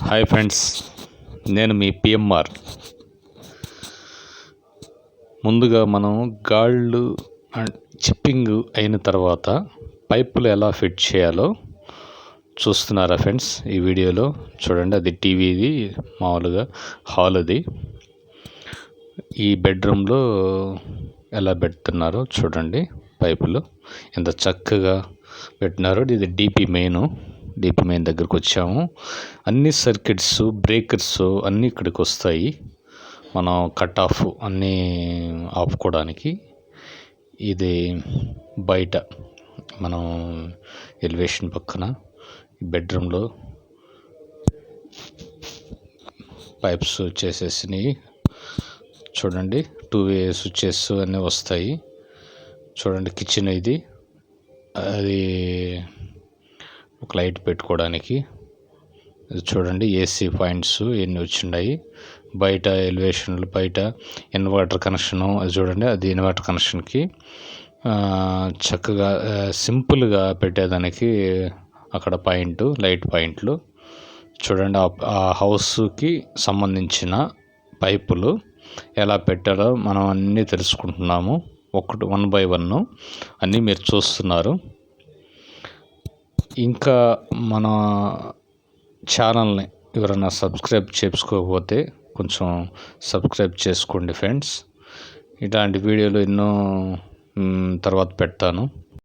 Hi friends, నేను మీ PMR. ముందుగా మనం గాళ్ళు చిప్పింగ్ అయిన తర్వాత పైపులు ఎలా ఫిట్ చేయాలో చూస్తున్నారా ఫ్రెండ్స్? ఈ వీడియోలో చూడండి. అది టీవీది మామూలుగా హాల్. అది ఈ బెడ్రూమ్లో ఎలా పెడుతున్నారో చూడండి. పైపులు ఎంత చక్కగా పెట్టినారో. ఇది డీపీ మెయిన్ దగ్గరికి వచ్చాము. అన్ని సర్క్యూట్స్, బ్రేకర్స్ అన్నీ ఇక్కడికి వస్తాయి. మనం కట్ ఆఫ్ అన్నీ ఆపుకోవడానికి. ఇది బయట మనం ఎలివేషన్ పక్కన బెడ్రూమ్లో పైప్స్ వచ్చేసేసినాయి చూడండి. 2-way స్విచ్చెస్ అన్నీ వస్తాయి చూడండి. కిచెన్ ఇది, అది ఒక లైట్ పెట్టుకోవడానికి. చూడండి ఏసీ పాయింట్స్ ఎన్ని వచ్చినాయి. బయట ఎలివేషన్లు, బయట ఇన్వర్టర్ కనెక్షను అది చూడండి. అది ఇన్వర్టర్ కనెక్షన్కి చక్కగా సింపుల్గా పెట్టేదానికి అక్కడ లైట్ పాయింట్లు చూడండి. ఆ హౌస్కి సంబంధించిన పైపులు ఎలా పెట్టాలో మనం అన్నీ తెలుసుకుంటున్నాము. 1 by 1 అన్నీ మీరు చూస్తున్నారు. ఇంకా మన ఛానల్ని ఎవరైనా సబ్స్క్రైబ్ చేసుకోకపోతే కొంచెం సబ్స్క్రైబ్ చేసుకోండి ఫ్రెండ్స్. ఇలాంటి వీడియోలు ఎన్నో తర్వాత పెడతాను.